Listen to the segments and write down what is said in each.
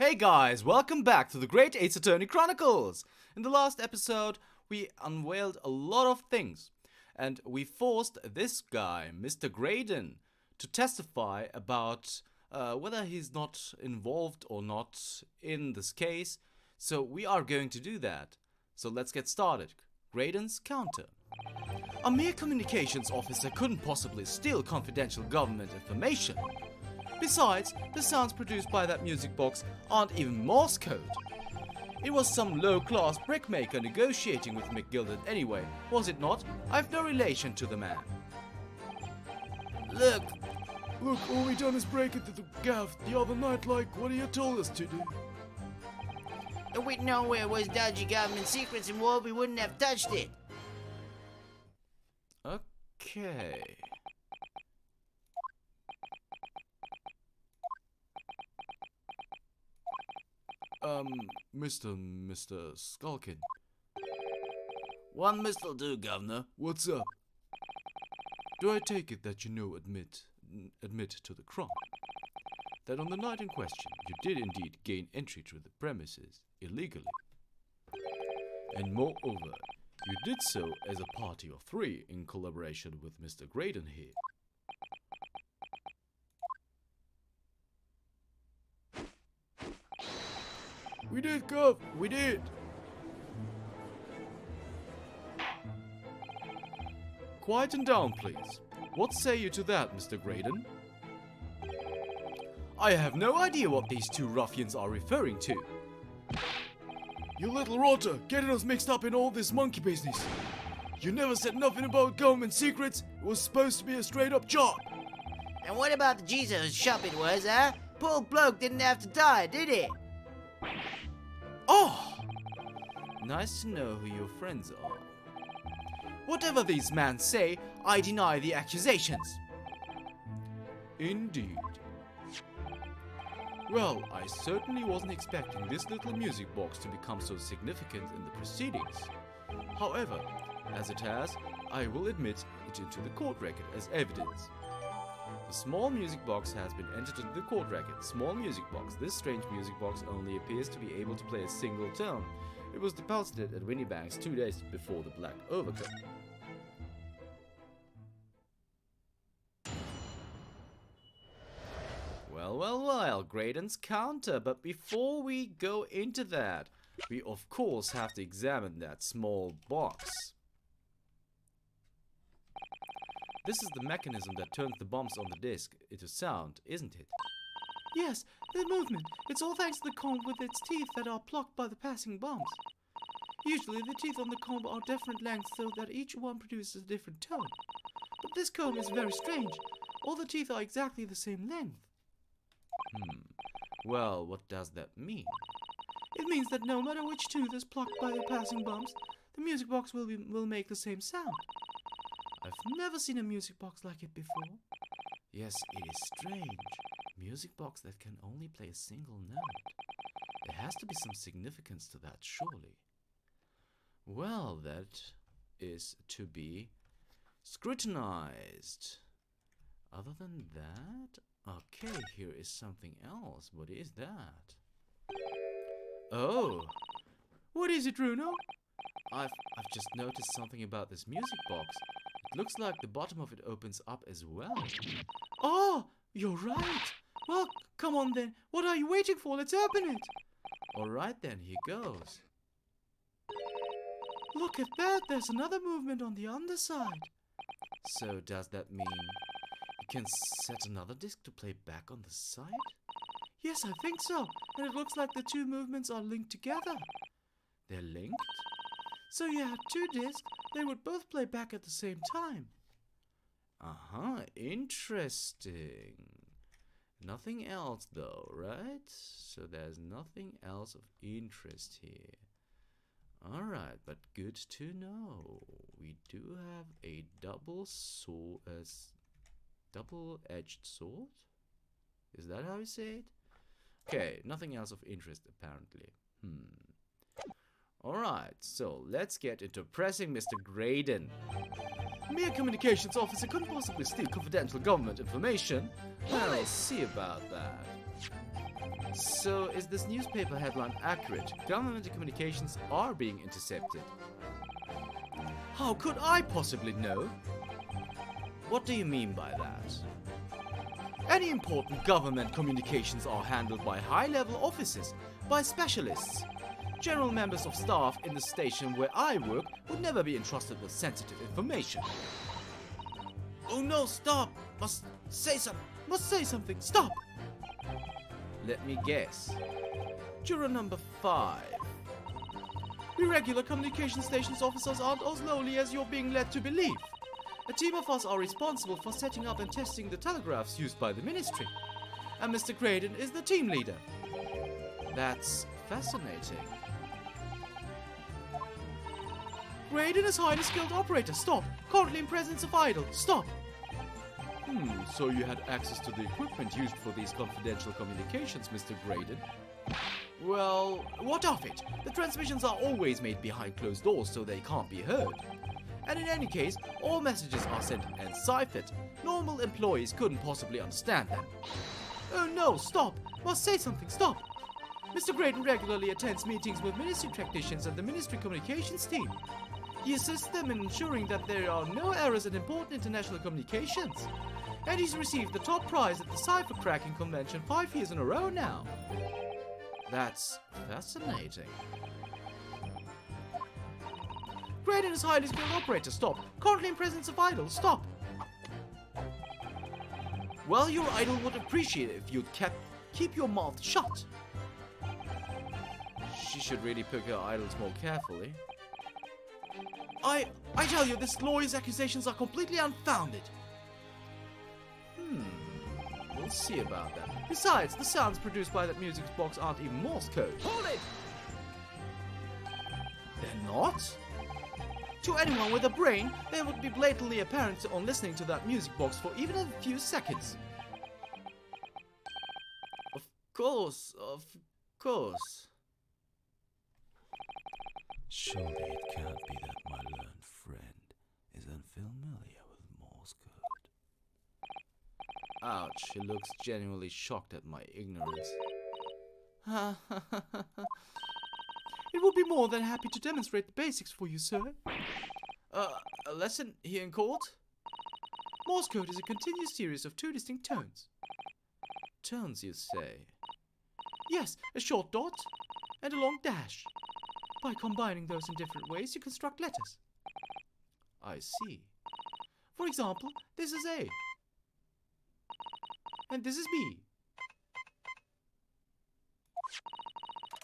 Hey guys, welcome back to the Great Ace Attorney Chronicles! In the last episode, we unveiled a lot of things, and we forced this guy, Mr. Graydon, to testify about whether he's not involved or not in this case, so we are going to do that. So let's get started. Graydon's counter. A mere communications officer couldn't possibly steal confidential government information. Besides, the sounds produced by that music box aren't even Morse code. It was some low-class brickmaker negotiating with McGilded anyway, was it not? I've no relation to the man. Look, all we done is break into the gaff the other night like what you told us to do. If we'd known where was dodgy government secrets involved, we wouldn't have touched it. Okay. Mr. Skulkin. One mist'll do, Governor. What's up? Do I take it that you admit to the crime? That on the night in question, you did indeed gain entry to the premises illegally? And moreover, you did so as a party of three in collaboration with Mr. Graydon here. We did, Gov, we did. Quieten down, please. What say you to that, Mr. Graydon? I have no idea what these two ruffians are referring to. You little rotter, getting us mixed up in all this monkey business. You never said nothing about government secrets. It was supposed to be a straight-up job. And what about the Jesus whose shop it was, huh? Poor bloke didn't have to die, did he? Oh! Nice to know who your friends are. Whatever these men say, I deny the accusations. Indeed. Well, I certainly wasn't expecting this little music box to become so significant in the proceedings. However, as it has, I will admit it into the court record as evidence. The small music box has been entered into the court record. Small music box. This strange music box only appears to be able to play a single tone. It was deposited at Winniebank's 2 days before the Black Overcoat. Well, Graydon's counter, but before we go into that, we of course have to examine that small box. This is the mechanism that turns the bombs on the disc into sound, isn't it? Yes, the movement. It's all thanks to the comb with its teeth that are plucked by the passing bombs. Usually the teeth on the comb are different lengths so that each one produces a different tone. But this comb is very strange. All the teeth are exactly the same length. Well, what does that mean? It means that no matter which tooth is plucked by the passing bombs, the music box will make the same sound. I've never seen a music box like it before. Yes, it is strange. Music box that can only play a single note. There has to be some significance to that, surely. Well, that is to be scrutinized. Other than that, okay, here is something else. What is that? Oh, what is it, Bruno? I've just noticed something about this music box. It looks like the bottom of it opens up as well. Oh, you're right. Well, come on then. What are you waiting for? Let's open it. Alright then, here goes. Look at that. There's another movement on the underside. So does that mean you can set another disc to play back on the side? Yes, I think so. And it looks like the two movements are linked together. They're linked? So you had two discs, they would both play back at the same time. Interesting. Nothing else though, right? So there's nothing else of interest here. Alright, but good to know. We do have a double-edged sword? Is that how you say it? Okay, nothing else of interest apparently. Alright, so let's get into pressing Mr. Graydon. A mere communications officer couldn't possibly steal confidential government information. Well, see about that. So, is this newspaper headline accurate? Government communications are being intercepted. How could I possibly know? What do you mean by that? Any important government communications are handled by high-level officers, by specialists. General members of staff in the station where I work would never be entrusted with sensitive information. Oh no, stop! Must say something, stop! Let me guess. Juror number 5. Irregular communication stations officers aren't as lowly as you're being led to believe. A team of us are responsible for setting up and testing the telegraphs used by the ministry. And Mr. Graydon is the team leader. That's fascinating. Graydon is highly skilled operator. Stop. Currently in presence of idol. Stop. So you had access to the equipment used for these confidential communications, Mr. Graydon? Well, what of it? The transmissions are always made behind closed doors so they can't be heard. And in any case, all messages are sent enciphered. Normal employees couldn't possibly understand them. Oh no, stop! Must say something, stop! Mr. Graydon regularly attends meetings with ministry technicians and the ministry communications team. He assists them in ensuring that there are no errors in important international communications. And he's received the top prize at the cipher cracking convention 5 years in a row now. That's fascinating. Graydon is highly skilled operator. Stop. Currently in presence of idol. Stop. Well, your idol would appreciate it if you'd keep your mouth shut. She should really pick her idols more carefully. I tell you, this lawyer's accusations are completely unfounded. We'll see about that. Besides, the sounds produced by that music box aren't even Morse code. Hold it! They're not? To anyone with a brain, they would be blatantly apparent on listening to that music box for even a few seconds. Of course. Surely it can't be that my learned friend is unfamiliar with Morse code. Ouch, she looks genuinely shocked at my ignorance. It would be more than happy to demonstrate the basics for you, sir. A lesson here in court? Morse code is a continuous series of 2 distinct tones. Tones, you say? Yes, a short dot and a long dash. By combining those in different ways, you construct letters. I see. For example, this is A. And this is B.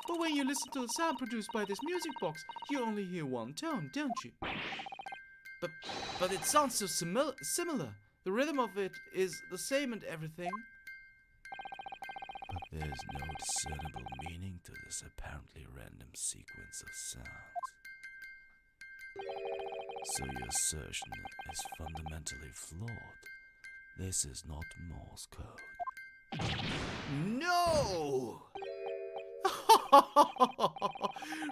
But when you listen to the sound produced by this music box, you only hear one tone, don't you? But it sounds so similar. The rhythm of it is the same and everything. But there's no discernible meaning to this apparently random sequence of sounds. So your assertion is fundamentally flawed. This is not Morse code. No!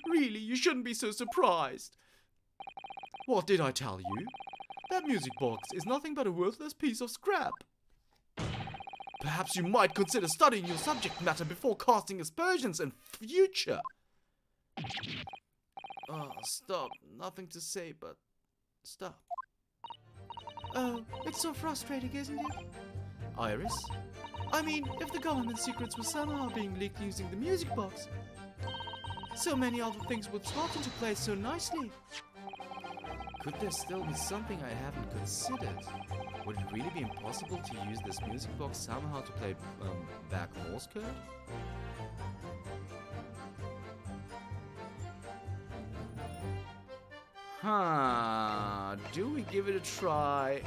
Really, you shouldn't be so surprised. What did I tell you? That music box is nothing but a worthless piece of scrap. Perhaps you might consider studying your subject matter before casting aspersions in future. Stop. Nothing to say but stop. Oh, it's so frustrating, isn't it? Iris? I mean, if the government secrets were somehow being leaked using the music box, so many other things would slot into place so nicely. Could there still be something I haven't considered? Would it really be impossible to use this music box somehow to play back Morse code? Do we give it a try?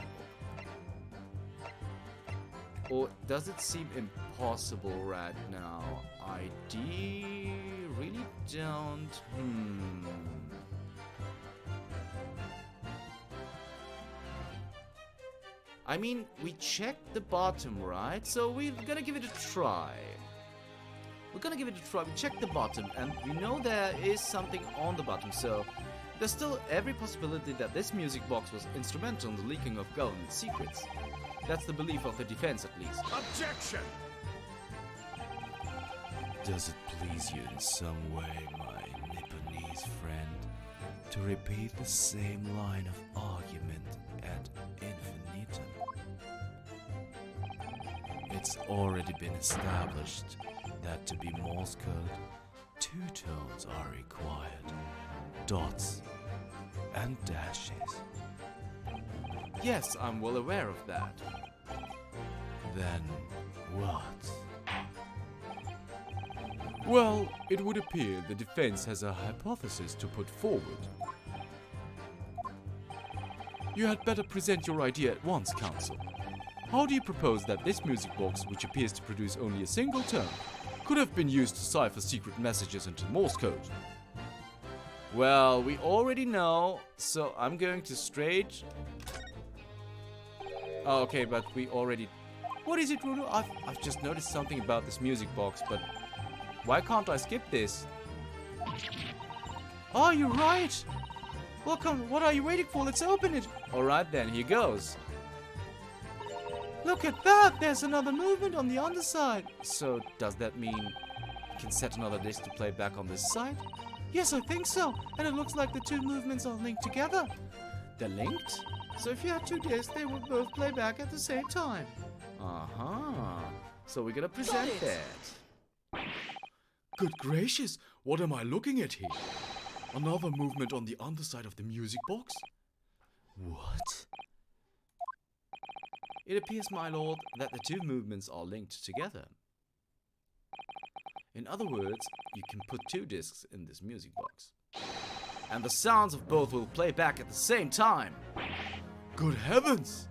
Or does it seem impossible right now? I really don't. I mean, we checked the bottom, right? So we're gonna give it a try. We're gonna give it a try. We checked the bottom, and we know there is something on the bottom, so there's still every possibility that this music box was instrumental in the leaking of government secrets. That's the belief of the defense, at least. Objection! Does it please you in some way, my Nipponese friend, to repeat the same line of argument ad infinitum? It's already been established that to be Morse code, 2 tones are required. Dots and dashes. Yes, I'm well aware of that. Then what? Well, it would appear the defense has a hypothesis to put forward. You had better present your idea at once, counsel. How do you propose that this music box, which appears to produce only a single tone, could have been used to cipher secret messages into Morse code? Well, we already know, so I'm going to straight... Oh, okay, but we already... What is it, Rudo? I've just noticed something about this music box, but why can't I skip this? Oh, you're right! Well, come, what are you waiting for? Let's open it! Alright then, here goes. Look at that! There's another movement on the underside! So, does that mean you can set another disc to play back on this side? Yes, I think so. And it looks like the 2 movements are linked together. They're linked? So if you had 2 discs, they would both play back at the same time. Uh-huh. So we're gonna present that. Good gracious, what am I looking at here? Another movement on the underside of the music box? What? It appears, my lord, that the 2 movements are linked together. In other words, you can put 2 discs in this music box. And the sounds of both will play back at the same time. Good heavens!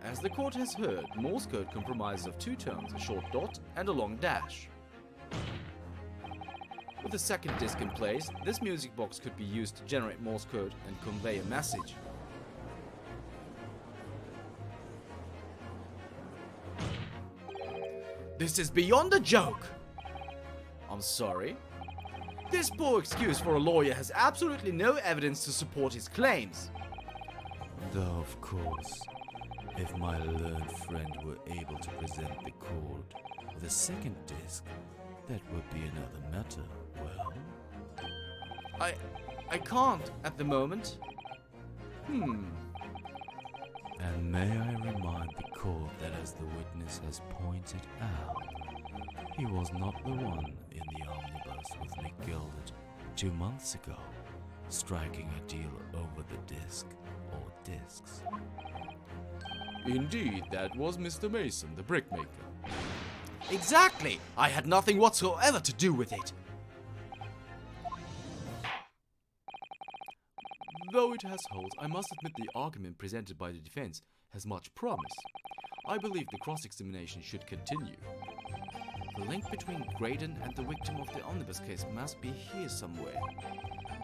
As the court has heard, Morse code comprises of 2 tones, a short dot and a long dash. With a second disc in place, this music box could be used to generate Morse code and convey a message. This is beyond a joke! I'm sorry? This poor excuse for a lawyer has absolutely no evidence to support his claims. Though, of course, if my learned friend were able to present the chord with a second disc, that would be another matter. Well, I can't at the moment. and may I remind the court that, as the witness has pointed out, he was not the one in the omnibus with McGilded 2 months ago, striking a deal over the disc or discs. Indeed, that was Mr. Mason, the brickmaker. Exactly! I had nothing whatsoever to do with it. Though it has holes, I must admit the argument presented by the defense has much promise. I believe the cross-examination should continue. The link between Graydon and the victim of the omnibus case must be here somewhere,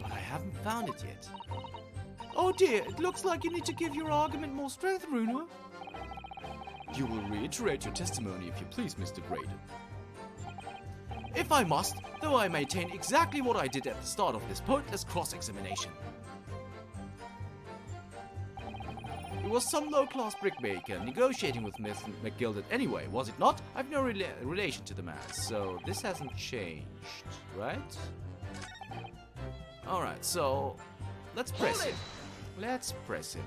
but I haven't found it yet. Oh dear, it looks like you need to give your argument more strength, Runo. You will reiterate your testimony if you please, Mr. Graydon. If I must, though I maintain exactly what I did at the start of this pointless cross-examination. It was some low-class brickmaker negotiating with Mr. McGilded anyway, was it not? I've no relation to the man, so this hasn't changed, right? Alright, so let's press him. Let's press him.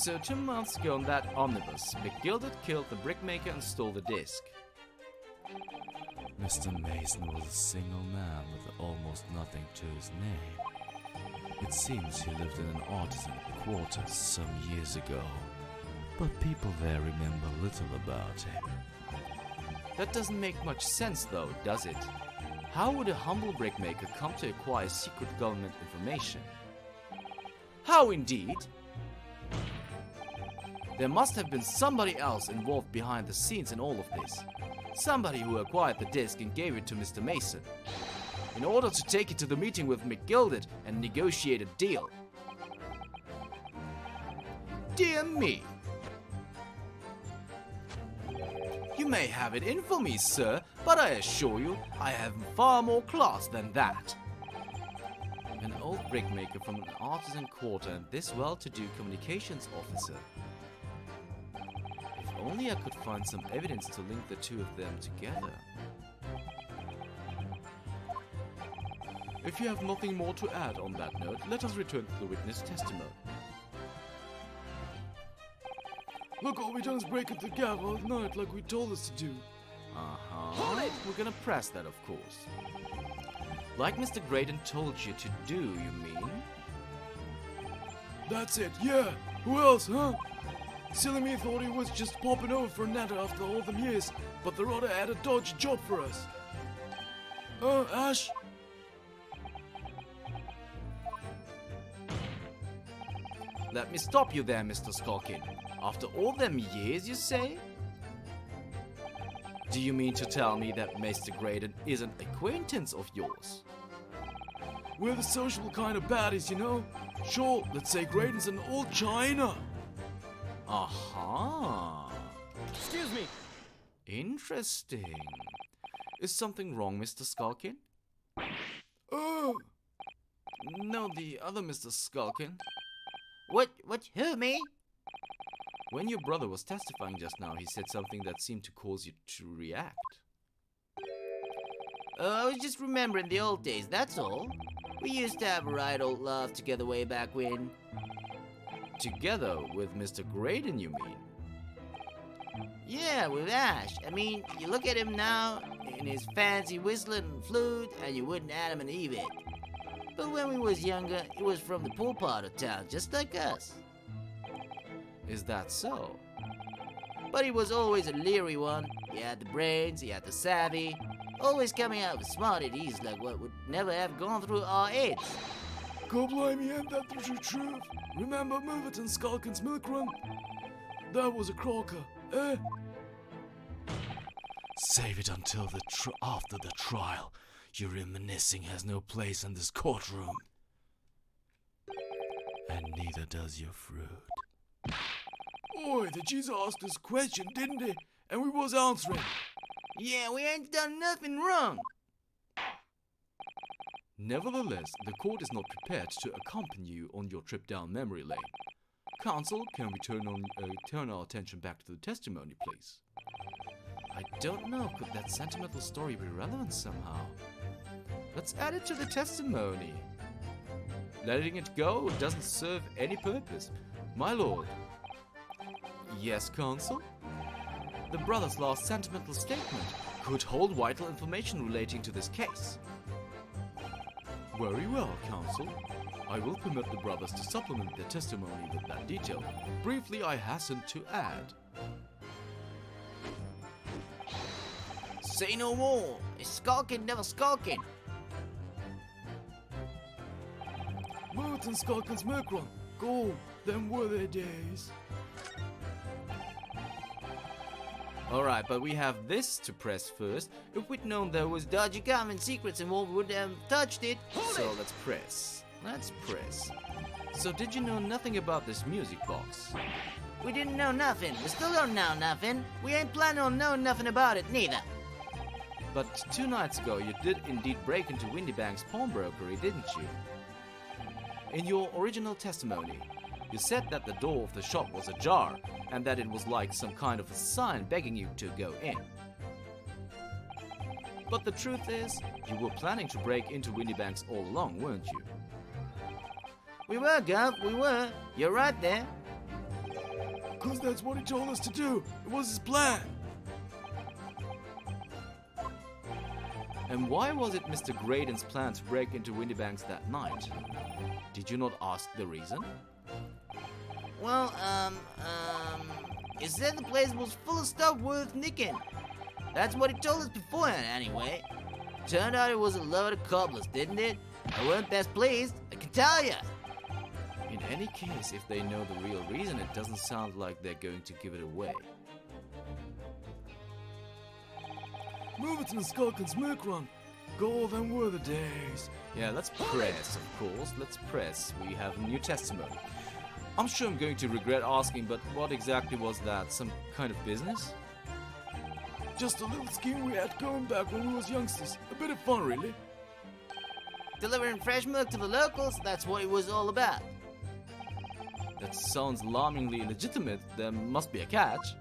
So 2 months ago on that omnibus, McGilded killed the brickmaker and stole the disc. Mr. Mason was a single man with almost nothing to his name. It seems he lived in an artisan quarter some years ago, but people there remember little about him. That doesn't make much sense though, does it? How would a humble brickmaker come to acquire secret government information? How indeed? There must have been somebody else involved behind the scenes in all of this. Somebody who acquired the disc and gave it to Mr. Mason, in order to take it to the meeting with McGilded and negotiate a deal. Dear me. You may have it in for me, sir, but I assure you, I have far more class than that. An old brickmaker from an artisan quarter and this well-to-do communications officer. If only I could find some evidence to link the two of them together. If you have nothing more to add on that note, let us return to the witness testimony. Look, all we done is break into the gavel at night like we told us to do. Uh-huh. We're gonna press that, of course. Like Mr. Graydon told you to do, you mean? That's it, yeah. Who else, huh? Silly me thought he was just popping over for a natter after all them years, but the rotter had a dodgy job for us. Ash? Let me stop you there, Mr. Skulkin. After all them years, you say? Do you mean to tell me that Mr. Graydon is an acquaintance of yours? We're the sociable kind of baddies, you know? Sure, let's say Graydon's an old China. Aha. Excuse me. Interesting. Is something wrong, Mr. Skulkin? Oh. No, the other Mr. Skulkin. What, who, me? When your brother was testifying just now, he said something that seemed to cause you to react. I was just remembering the old days, that's all. We used to have a right old laugh together way back when. Together with Mr. Graydon, you mean? Yeah, with Ash. I mean, you look at him now, in his fancy whistling flute, and you wouldn't Adam and Eve it. But when we was younger, he was from the poor part of town, just like us. Is that so? But he was always a leery one. He had the brains, he had the savvy, always coming out with smart ideas like what would never have gone through our heads. God blimey, ain't that the true truth? Remember Milverton Skulkin's milk run? That was a crocker, eh? Save it until after the trial. Your reminiscing has no place in this courtroom. And neither does your fruit. Oi, the Jesus asked us a question, didn't he? And we was answering. Yeah, we ain't done nothing wrong. Nevertheless, the court is not prepared to accompany you on your trip down memory lane. Counsel, can we turn our attention back to the testimony, please? I don't know, could that sentimental story be relevant somehow? Let's add it to the testimony. Letting it go doesn't serve any purpose. My lord. Yes, counsel? The brother's last sentimental statement could hold vital information relating to this case. Very well, counsel. I will permit the brothers to supplement their testimony with that detail. Briefly, I hasten to add. Say no more. It's skulking, never skulking. Milverton Skulkin's milk run. Go, them were their days. Alright, but we have this to press first. If we'd known there was Dodgy government secrets involved, we wouldn't have touched it. So let's press. Let's press. So did you know nothing about this music box? We didn't know nothing. We still don't know nothing. We ain't planning on knowing nothing about it, neither. But 2 nights ago you did indeed break into Windybank's pawnbrokery, didn't you? In your original testimony, you said that the door of the shop was ajar and that it was like some kind of a sign begging you to go in. But the truth is, you were planning to break into Windybank's all along, weren't you? We were, Gov, we were. You're right there. 'Cause that's what he told us to do. It was his plan. And why was it Mr. Graydon's plan to break into Windybank's that night? Did you not ask the reason? Well, he said the place was full of stuff worth nicking. That's what he told us beforehand, anyway. Turned out it was a load of cobblers, didn't it? I weren't best pleased, I can tell ya. In any case, if they know the real reason, it doesn't sound like they're going to give it away. Milverton and Skulkin's milk run. Go, them were the days. Yeah, let's press, of course. Let's press. We have new testimony. I'm sure I'm going to regret asking, but what exactly was that? Some kind of business? Just a little scheme we had going back when we was youngsters. A bit of fun, really. Delivering fresh milk to the locals, that's what it was all about. That sounds alarmingly illegitimate. There must be a catch.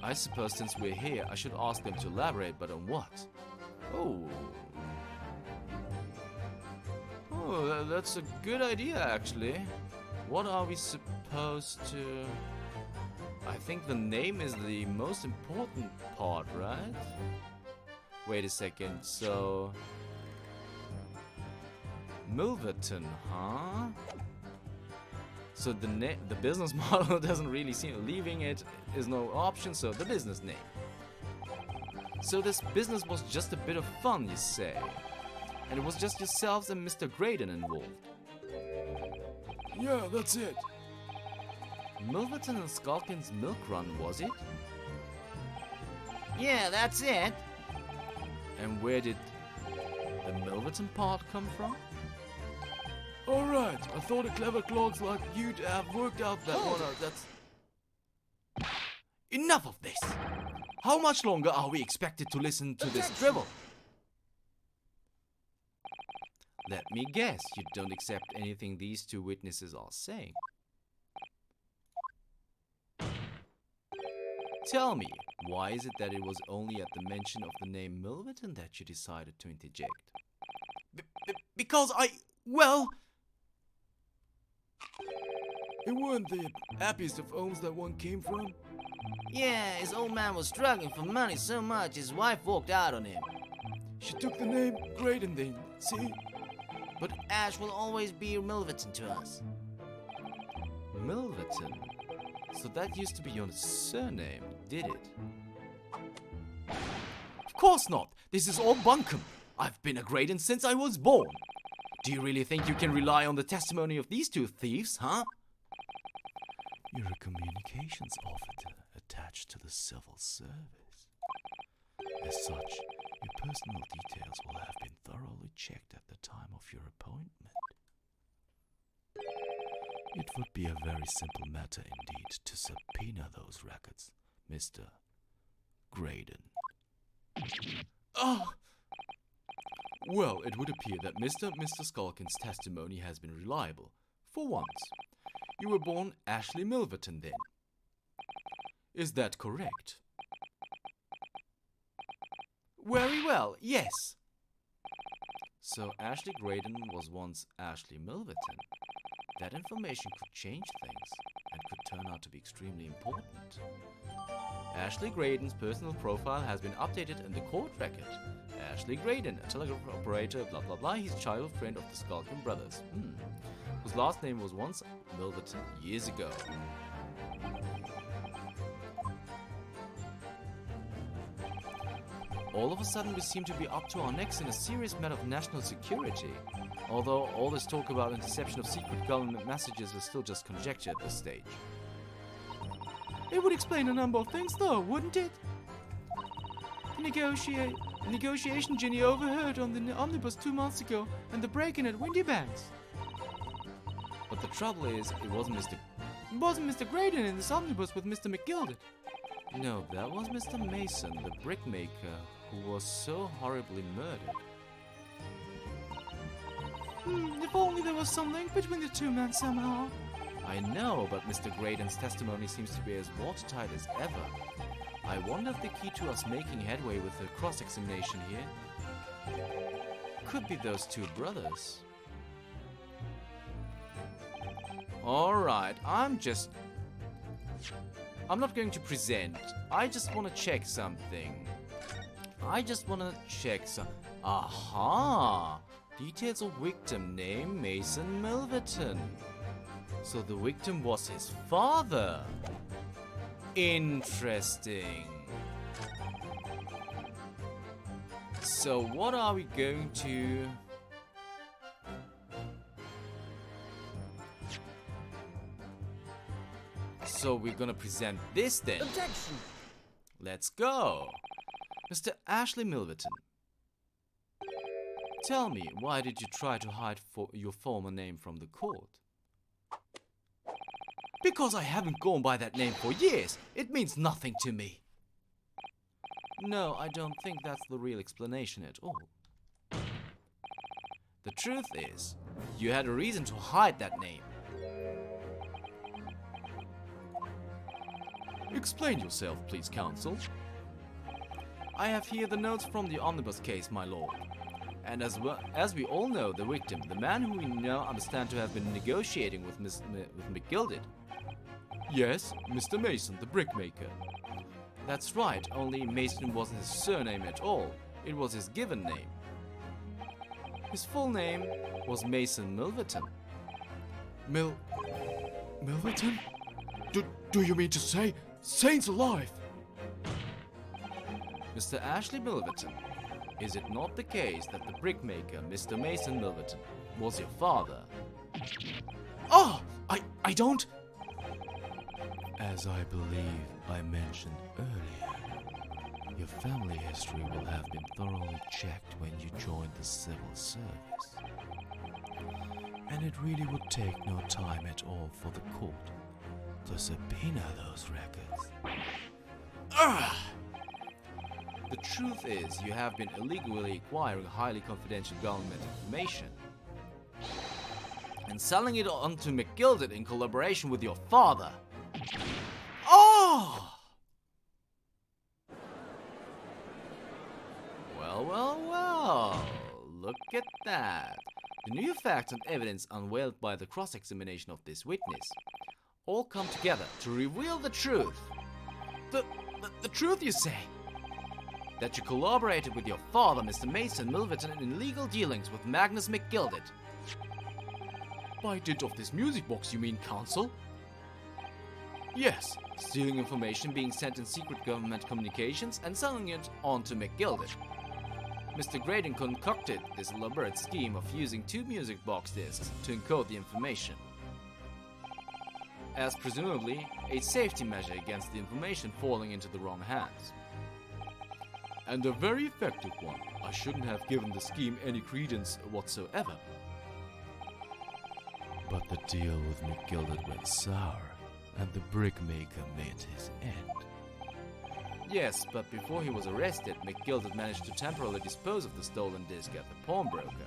I suppose since we're here, I should ask them to elaborate, but on what? Oh, that's a good idea, actually. What are we supposed to... I think the name is the most important part, right? Wait a second, so... Milverton, huh? So the business model doesn't really seem... Leaving it is no option, so the business name. So this business was just a bit of fun, you say? And it was just yourselves and Mr. Graydon involved? Yeah, that's it. Milverton and Skulkin's milk run, was it? Yeah, that's it. And where did the Milverton part come from? Alright, I thought a clever clogs like you'd have worked out that one out. That's... Enough of this! How much longer are we expected to listen to this drivel? Let me guess, you don't accept anything these two witnesses are saying. Tell me, why is it that it was only at the mention of the name Milverton that you decided to interject? Because well... It weren't the happiest of homes that one came from. Yeah, his old man was struggling for money so much his wife walked out on him. She took the name Graydon then, see? But Ash will always be Milverton to us. Milverton? So that used to be your surname, did it? Of course not! This is all bunkum! I've been a Graydon since I was born! Do you really think you can rely on the testimony of these two thieves, huh? You're a communications officer attached to the civil service. As such, your personal details will have been thoroughly checked at the time of your appointment. It would be a very simple matter indeed to subpoena those records, Mr. Graydon. Oh! Well, it would appear that Mr. Skulkin's testimony has been reliable. For once. You were born Ashley Milverton then. Is that correct? Very well, yes. So Ashley Graydon was once Ashley Milverton. That information could change things and could turn out to be extremely important. Ashley Graydon's personal profile has been updated in the court record. Ashley Graydon, a telegraph operator, blah blah blah, he's a childhood friend of the Skulkin brothers, whose last name was once Milverton years ago. All of a sudden we seem to be up to our necks in a serious matter of national security. Although all this talk about interception of secret government messages is still just conjecture at this stage. It would explain a number of things though, wouldn't it? The negotiation Ginny overheard on the omnibus 2 months ago and the break-in at Windy Banks. But the trouble is, it wasn't Mr. Graydon in this omnibus with Mr. McGilded. No, that was Mr. Mason, the brickmaker, who was so horribly murdered. If only there was some link between the two men somehow. I know, but Mr. Graydon's testimony seems to be as watertight as ever. I wonder if the key to us making headway with the cross-examination here could be those two brothers. Alright, I'm not going to present. I just want to check something. Aha! Details of victim name Mason Milverton. So the victim was his father. Interesting. So what are we going to... So we're gonna present this then. Objection! Let's go. Mr. Ashley Milverton. Tell me, why did you try to hide your former name from the court? Because I haven't gone by that name for years. It means nothing to me. No, I don't think that's the real explanation at all. The truth is, you had a reason to hide that name. Explain yourself, please, counsel. I have here the notes from the omnibus case, my lord. And as we all know, the victim, the man who we now understand to have been negotiating with McGilded. Yes, Mr. Mason, the brickmaker. That's right, only Mason wasn't his surname at all. It was his given name. His full name was Mason Milverton. Milverton? Do you mean to say Saints alive? Mr. Ashley Milverton, is it not the case that the brickmaker, Mr. Mason Milverton, was your father? Oh, I don't... As I believe I mentioned earlier, your family history will have been thoroughly checked when you joined the civil service. And it really would take no time at all for the court to subpoena those records. The truth is, you have been illegally acquiring highly confidential government information and selling it on to McGilded in collaboration with your father. Oh! Well, look at that. The new facts and evidence unveiled by the cross-examination of this witness all come together to reveal the truth. The truth, you say? That you collaborated with your father, Mr. Mason Milverton, in illegal dealings with Magnus McGilded. By dint of this music box, you mean, counsel? Yes, stealing information being sent in secret government communications and selling it on to McGilded. Mr. Graydon concocted this elaborate scheme of using 2 music box discs to encode the information, as presumably a safety measure against the information falling into the wrong hands. And a very effective one. I shouldn't have given the scheme any credence whatsoever. But the deal with McGilded went sour, and the brickmaker made his end. Yes, but before he was arrested, McGilded managed to temporarily dispose of the stolen disc at the pawnbroker.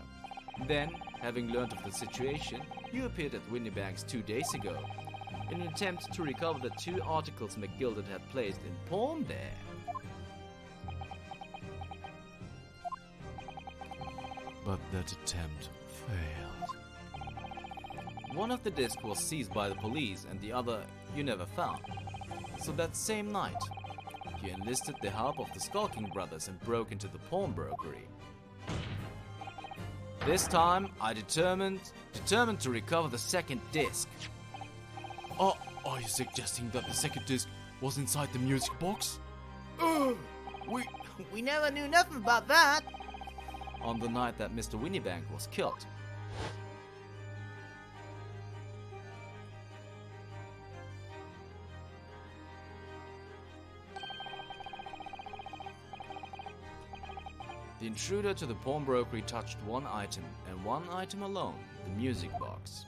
Then, having learned of the situation, you appeared at Winniebank's 2 days ago in an attempt to recover the 2 articles McGilded had placed in pawn there. But that attempt failed. One of the discs was seized by the police and the other you never found. So that same night, you enlisted the help of the Skulking Brothers and broke into the pawnbrokery. This time, I determined to recover the second disc. Are you suggesting that the second disc was inside the music box? We never knew nothing about that. On the night that Mr. Winniebank was killed. The intruder to the pawnbrokery touched one item, and one item alone, the music box.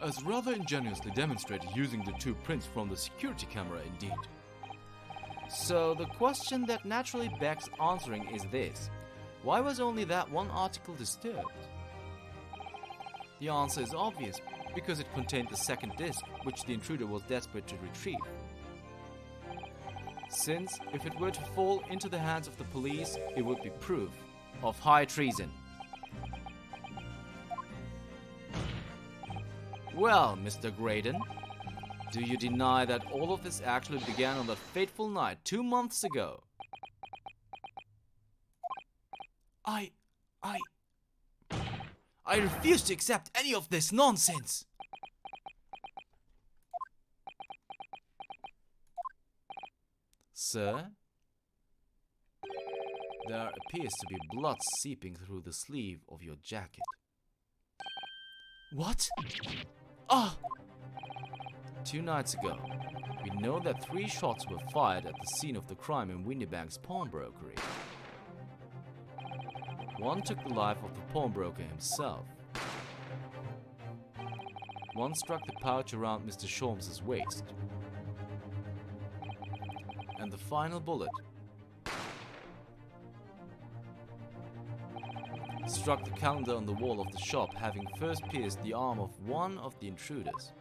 As rather ingeniously demonstrated using the 2 prints from the security camera indeed. So the question that naturally begs answering is this: why was only that one article disturbed? The answer is obvious, because it contained the second disc, which the intruder was desperate to retrieve. Since, if it were to fall into the hands of the police, it would be proof of high treason. Well, Mr. Graydon, do you deny that all of this actually began on that fateful night 2 months ago? I refuse to accept any of this nonsense. Sir? There appears to be blood seeping through the sleeve of your jacket. What? 2 nights ago, we know that 3 shots were fired at the scene of the crime in Winniebank's pawnbrokery. One took the life of the pawnbroker himself. One struck the pouch around Mr. Sholmes's waist. And the final bullet struck the calendar on the wall of the shop, having first pierced the arm of one of the intruders.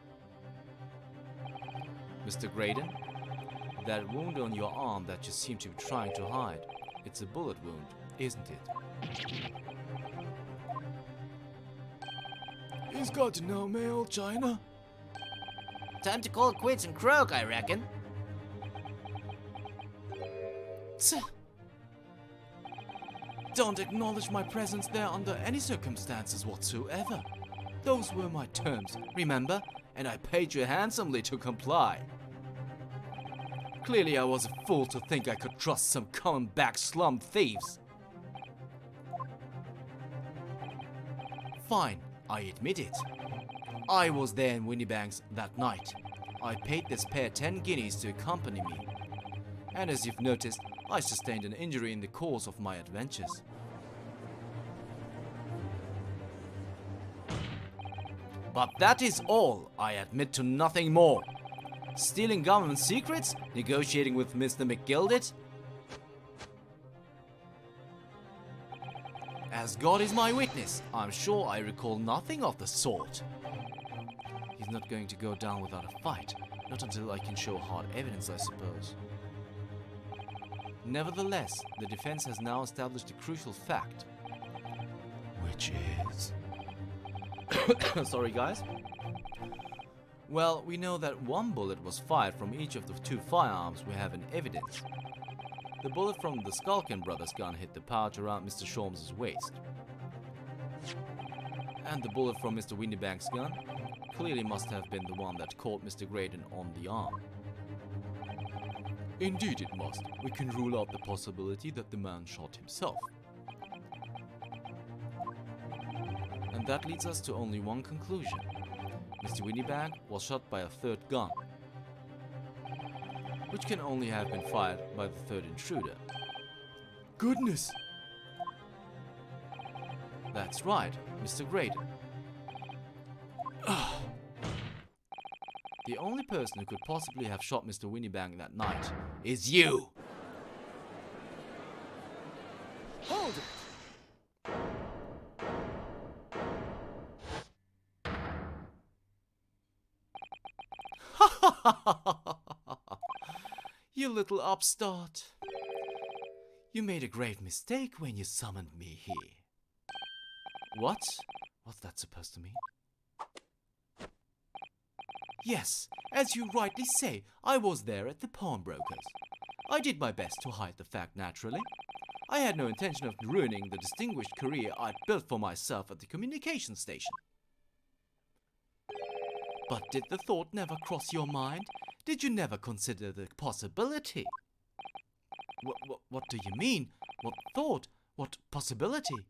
Mr. Graydon, that wound on your arm that you seem to be trying to hide, it's a bullet wound, isn't it? He's got no mail, China. Time to call it quits and croak, I reckon. Tch. Don't acknowledge my presence there under any circumstances whatsoever. Those were my terms, remember? And I paid you handsomely to comply. Clearly I was a fool to think I could trust some common-back slum thieves. Fine, I admit it. I was there in Winniebank's that night. I paid this pair 10 guineas to accompany me. And as you've noticed, I sustained an injury in the course of my adventures. But that is all. I admit to nothing more. Stealing government secrets? Negotiating with Mr. McGilded? As God is my witness, I'm sure I recall nothing of the sort. He's not going to go down without a fight. Not until I can show hard evidence, I suppose. Nevertheless, the defense has now established a crucial fact. Which is? Sorry, guys. Well, we know that one bullet was fired from each of the two firearms we have in evidence. The bullet from the Skulkin brothers' gun hit the pouch around Mr. Sholmes' waist. And the bullet from Mr. Winniebank's gun clearly must have been the one that caught Mr. Graydon on the arm. Indeed it must. We can rule out the possibility that the man shot himself. And that leads us to only one conclusion. Mr. Winniebank was shot by a third gun, which can only have been fired by the third intruder. Goodness. That's right, Mr. Graydon. The only person who could possibly have shot Mr. Winniebank that night is you! Hold it. You little upstart. You made a grave mistake when you summoned me here. What? What's that supposed to mean? Yes, as you rightly say, I was there at the pawnbroker's. I did my best to hide the fact, naturally. I had no intention of ruining the distinguished career I'd built for myself at the communication station. But did the thought never cross your mind? Did you never consider the possibility? What do you mean? What thought? What possibility?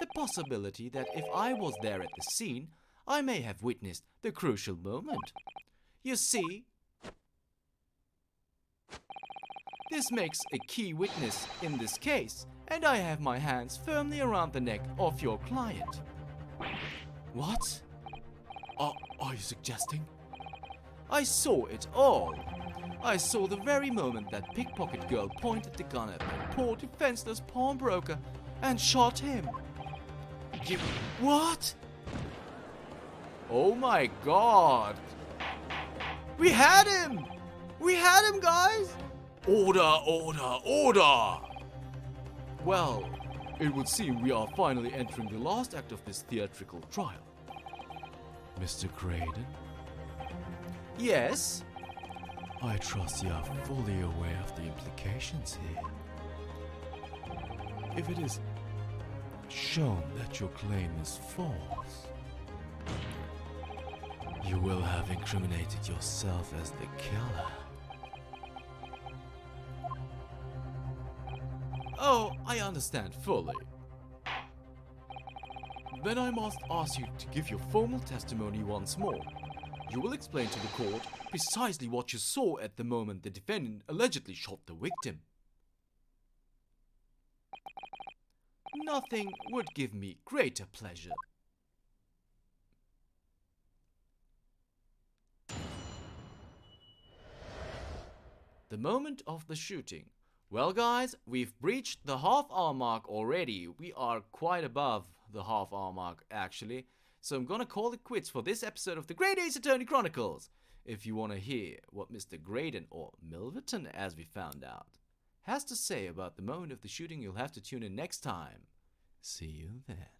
The possibility that if I was there at the scene, I may have witnessed the crucial moment. You see, this makes a key witness in this case, and I have my hands firmly around the neck of your client. What? Are you suggesting? I saw it all. I saw the very moment that pickpocket girl pointed the gun at that poor defenseless pawnbroker and shot him. What? Oh my God! We had him! We had him, guys! Order, order, order! Well, it would seem we are finally entering the last act of this theatrical trial. Mr. Graydon, Yes? I trust you are fully aware of the implications here. If it is shown that your claim is false, you will have incriminated yourself as the killer. Oh, I understand fully. Then I must ask you to give your formal testimony once more. You will explain to the court precisely what you saw at the moment the defendant allegedly shot the victim. Nothing would give me greater pleasure. The moment of the shooting. Well, guys, we've breached the half-hour mark already. We are quite above the half-hour mark, actually. So I'm gonna call it quits for this episode of the Great Ace Attorney Chronicles. If you want to hear what Mr. Graydon, or Milverton as we found out, has to say about the moment of the shooting, you'll have to tune in next time. See you then.